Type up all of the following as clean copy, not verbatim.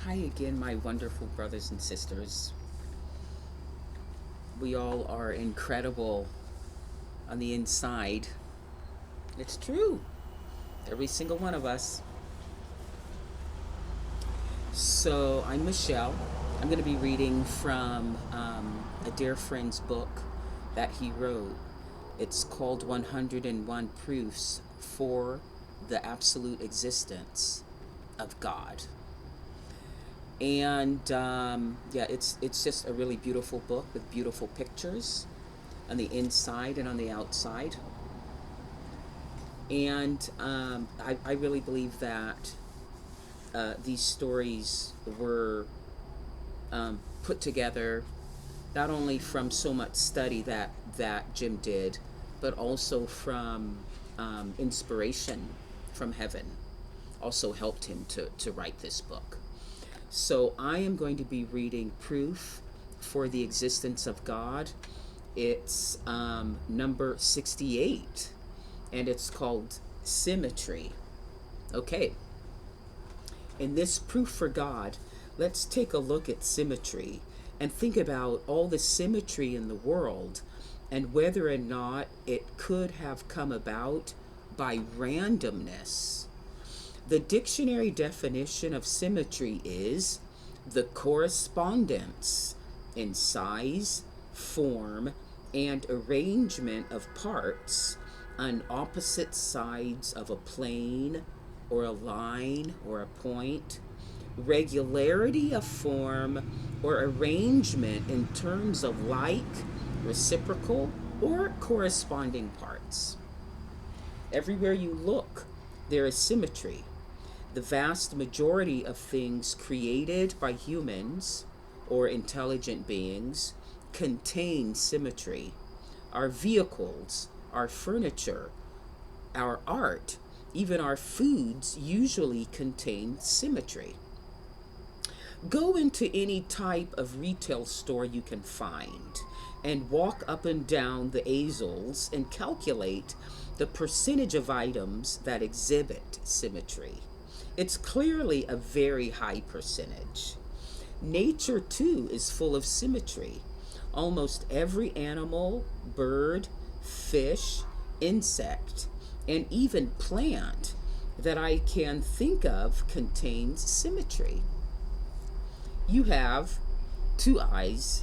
Hi again, my wonderful brothers and sisters. We all are incredible on the inside. It's true. Every single one of us. So, I'm Michelle. I'm going to be reading from a dear friend's book that he wrote. It's called 101 Proofs for the Absolute Existence of God. And yeah, it's just a really beautiful book with beautiful pictures on the inside and on the outside. And I really believe that these stories were put together not only from so much study that Jim did, but also from inspiration from heaven. Also helped him to write this book. So I am going to be reading Proof for the Existence of God. It's number 68, and it's called Symmetry. Okay. In this proof for God, let's take a look at symmetry and think about all the symmetry in the world and whether or not it could have come about by randomness. The dictionary definition of symmetry is the correspondence in size, form, and arrangement of parts on opposite sides of a plane or a line or a point, regularity of form or arrangement in terms of like, reciprocal, or corresponding parts. Everywhere you look, there is symmetry. The vast majority of things created by humans or intelligent beings contain symmetry. Our vehicles, our furniture, our art, even our foods usually contain symmetry. Go into any type of retail store you can find and walk up and down the aisles and calculate the percentage of items that exhibit symmetry. It's clearly a very high percentage. Nature, too, is full of symmetry. Almost every animal, bird, fish, insect, and even plant that I can think of contains symmetry. You have two eyes,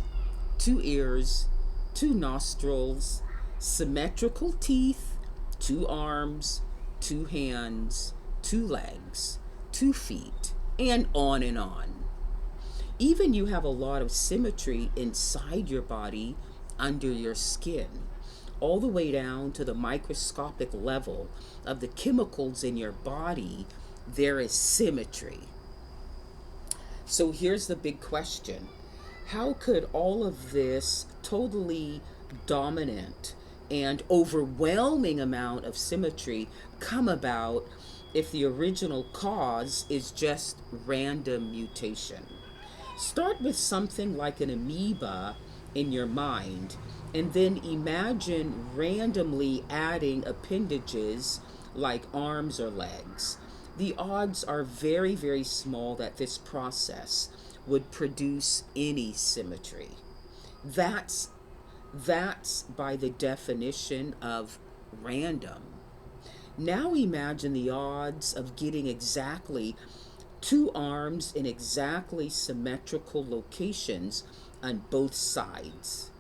two ears, two nostrils, symmetrical teeth, two arms, two hands, two legs, 2 feet, and on and on. Even you have a lot of symmetry inside your body, under your skin, all the way down to the microscopic level of the chemicals in your body. There is symmetry. So here's the big question. How could all of this totally dominant and overwhelming amount of symmetry come about if the original cause is just random mutation? Start with something like an amoeba in your mind, and then imagine randomly adding appendages like arms or legs. The odds are very, very small that this process would produce any symmetry. That's by the definition of random. Now imagine the odds of getting exactly two arms in exactly symmetrical locations on both sides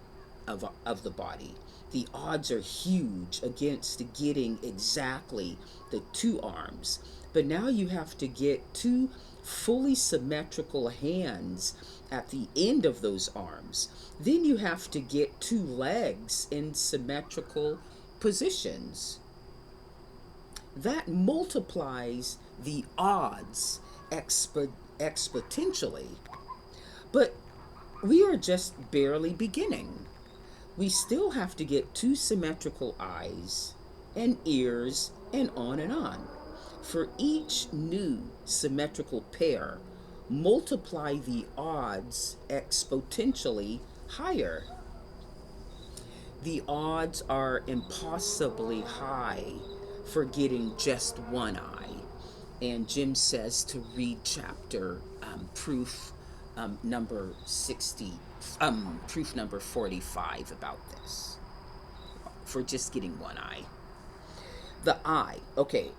of the body. The odds are huge against getting exactly the two arms. But now you have to get two fully symmetrical hands at the end of those arms. Then you have to get two legs in symmetrical positions. That multiplies the odds exponentially. But we are just barely beginning. We still have to get two symmetrical eyes and ears and on and on. For each new symmetrical pair, multiply the odds exponentially higher. The odds are impossibly high for getting just one eye. And Jim says to read proof number 60, proof number 45 about this, for just getting one eye. The eye, okay.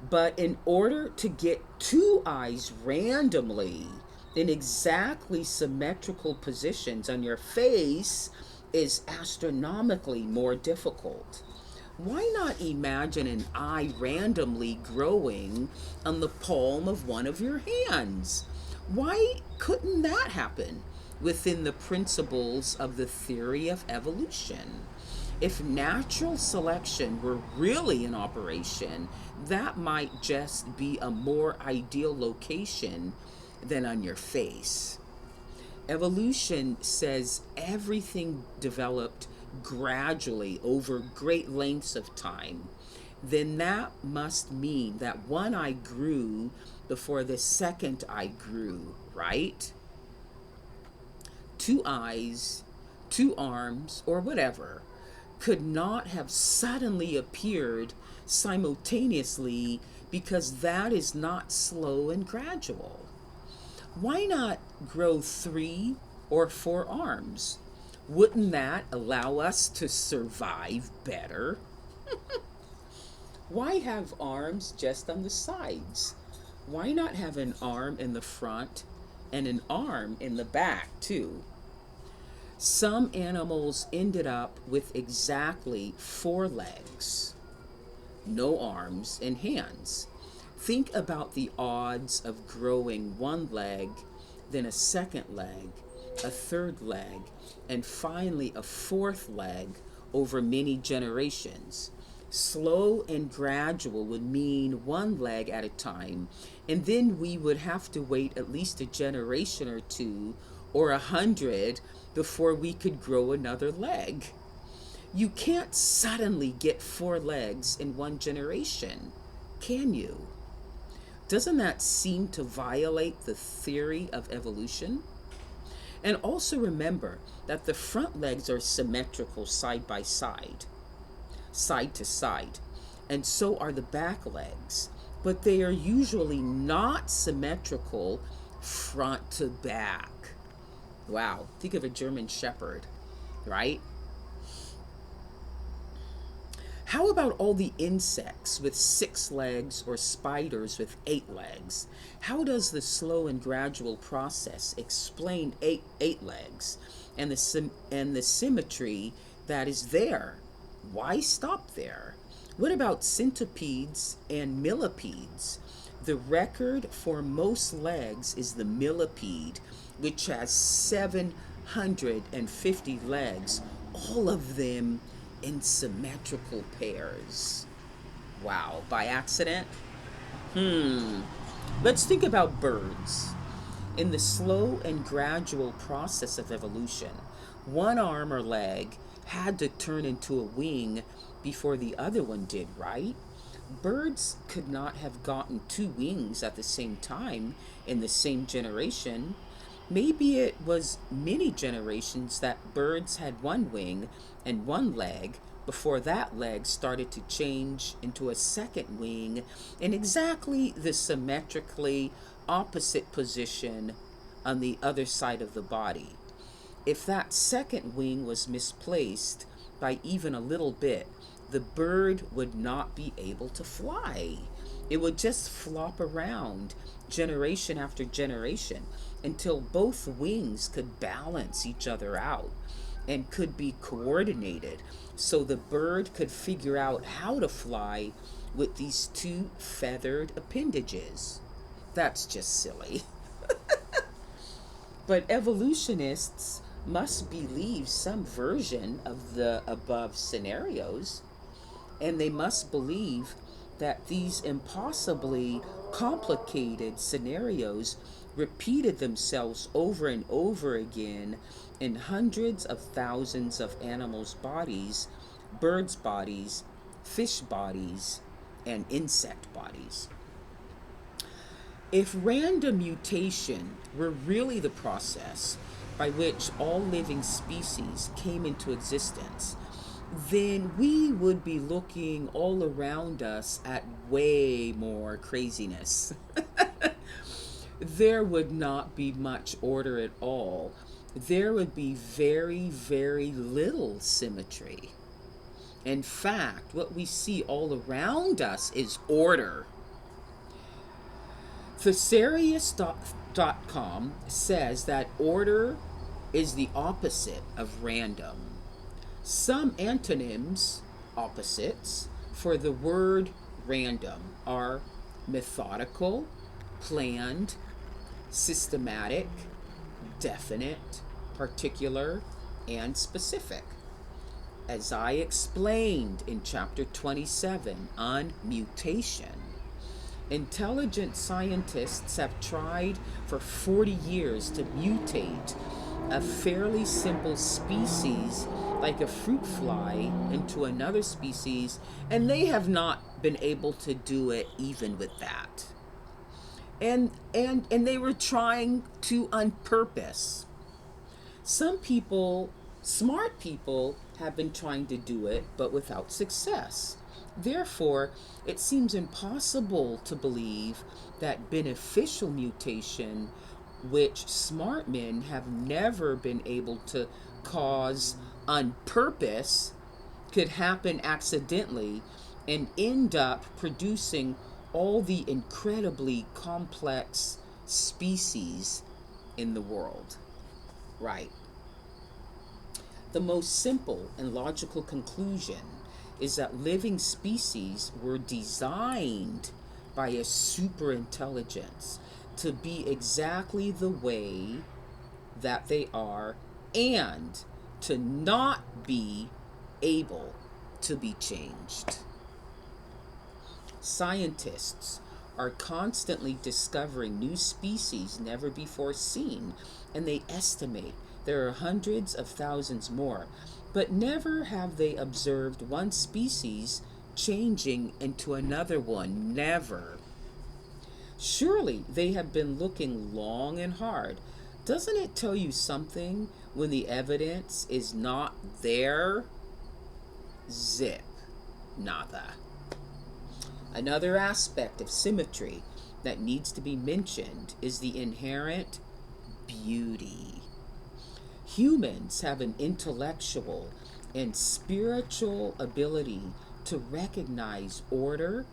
But in order to get two eyes randomly in exactly symmetrical positions on your face is astronomically more difficult. Why not imagine an eye randomly growing on the palm of one of your hands? Why couldn't that happen within the principles of the theory of evolution? If natural selection were really in operation, that might just be a more ideal location than on your face. Evolution says everything developed gradually over great lengths of time. Then that must mean that one eye grew before the second eye grew, right? Two eyes, two arms, or whatever could not have suddenly appeared simultaneously, because that is not slow and gradual. Why not grow 3 or 4 arms? Wouldn't that allow us to survive better? Why have arms just on the sides? Why not have an arm in the front and an arm in the back too? Some animals ended up with exactly 4 legs, no arms and hands. Think about the odds of growing one leg, then a second leg, a third leg, and finally a fourth leg over many generations. Slow and gradual would mean one leg at a time, and then we would have to wait at least a generation or 2 or 100 before we could grow another leg. You can't suddenly get 4 legs in one generation, can you? Doesn't that seem to violate the theory of evolution? And also remember that the front legs are symmetrical side by side, side to side, and so are the back legs, but they are usually not symmetrical front to back. Wow, think of a German Shepherd, right? How about all the insects with 6 legs or spiders with 8 legs? How does the slow and gradual process explain eight legs and the symmetry that is there? Why stop there? What about centipedes and millipedes? The record for most legs is the millipede, which has 750 legs, all of them in symmetrical pairs. Wow, by accident? Let's think about birds. In the slow and gradual process of evolution, one arm or leg had to turn into a wing before the other one did, right? Birds could not have gotten 2 wings at the same time in the same generation. Maybe it was many generations that birds had 1 wing and 1 leg before that leg started to change into a second wing in exactly the symmetrically opposite position on the other side of the body. If that second wing was misplaced by even a little bit, the bird would not be able to fly. It would just flop around generation after generation until both wings could balance each other out and could be coordinated, so the bird could figure out how to fly with these 2 feathered appendages. That's just silly. But evolutionists must believe some version of the above scenarios, and they must believe that these impossibly complicated scenarios repeated themselves over and over again in hundreds of thousands of animals' bodies, birds' bodies, fish bodies, and insect bodies. If random mutation were really the process by which all living species came into existence, then we would be looking all around us at way more craziness. There would not be much order at all. There would be very, very little symmetry. In fact, what we see all around us is order. PHYSICIST.com says that order is the opposite of random. Some antonyms, opposites, for the word random are methodical, planned, systematic, definite, particular, and specific. As I explained in chapter 27 on mutation, intelligent scientists have tried for 40 years to mutate a fairly simple species like a fruit fly into another species, and they have not been able to do it even with that. And they were trying to on purpose. Some people, smart people, have been trying to do it, but without success. Therefore, it seems impossible to believe that beneficial mutation, which smart men have never been able to cause on purpose, could happen accidentally and end up producing all the incredibly complex species in the world. Right. The most simple and logical conclusion is that living species were designed by a superintelligence to be exactly the way that they are and to not be able to be changed. Scientists are constantly discovering new species never before seen, and they estimate there are hundreds of thousands more, but never have they observed one species changing into another one. Never. Surely they have been looking long and hard. Doesn't it tell you something when the evidence is not there? Zip. Nada. Another aspect of symmetry that needs to be mentioned is the inherent beauty. Humans have an intellectual and spiritual ability to recognize order,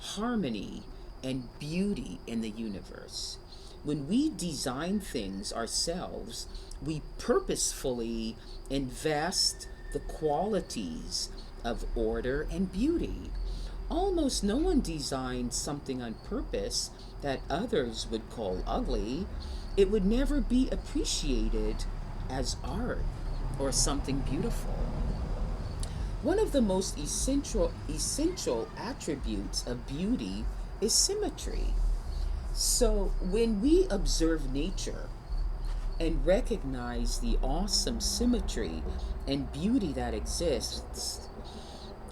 harmony, and beauty in the universe. When we design things ourselves, we purposefully invest the qualities of order and beauty. Almost no one designs something on purpose that others would call ugly. It would never be appreciated as art or something beautiful. One of the most essential attributes of beauty is symmetry. So when we observe nature and recognize the awesome symmetry and beauty that exists,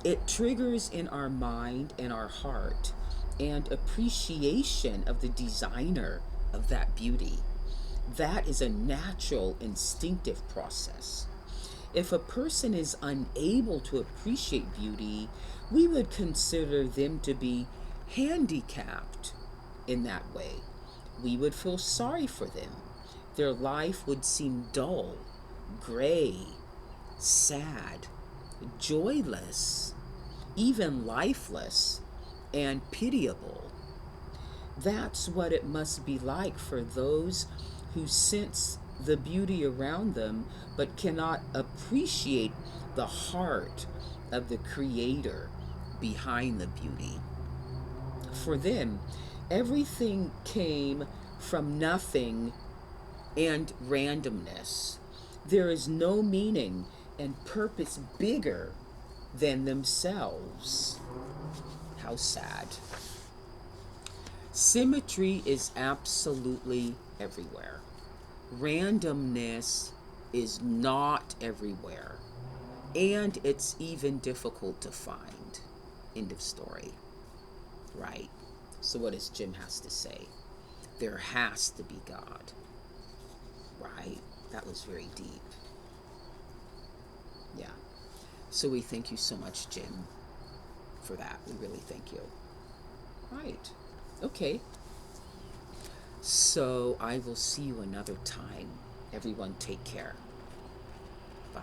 it triggers in our mind and our heart and appreciation of the designer of that beauty. That is a natural, instinctive process. If a person is unable to appreciate beauty, we would consider them to be handicapped in that way. We would feel sorry for them. Their life would seem dull, gray, sad, joyless, even lifeless, and pitiable. That's what it must be like for those who sense the beauty around them but cannot appreciate the heart of the creator behind the beauty. For them, everything came from nothing and randomness. There is no meaning and purpose bigger than themselves. How sad. Symmetry is absolutely everywhere. Randomness is not everywhere. And it's even difficult to find. End of story. Right. So what does Jim has to say? There has to be God. Right? That was very deep. Yeah. So we thank you so much, Jim, for that. We really thank you. Right. Okay. So I will see you another time. Everyone take care. Bye.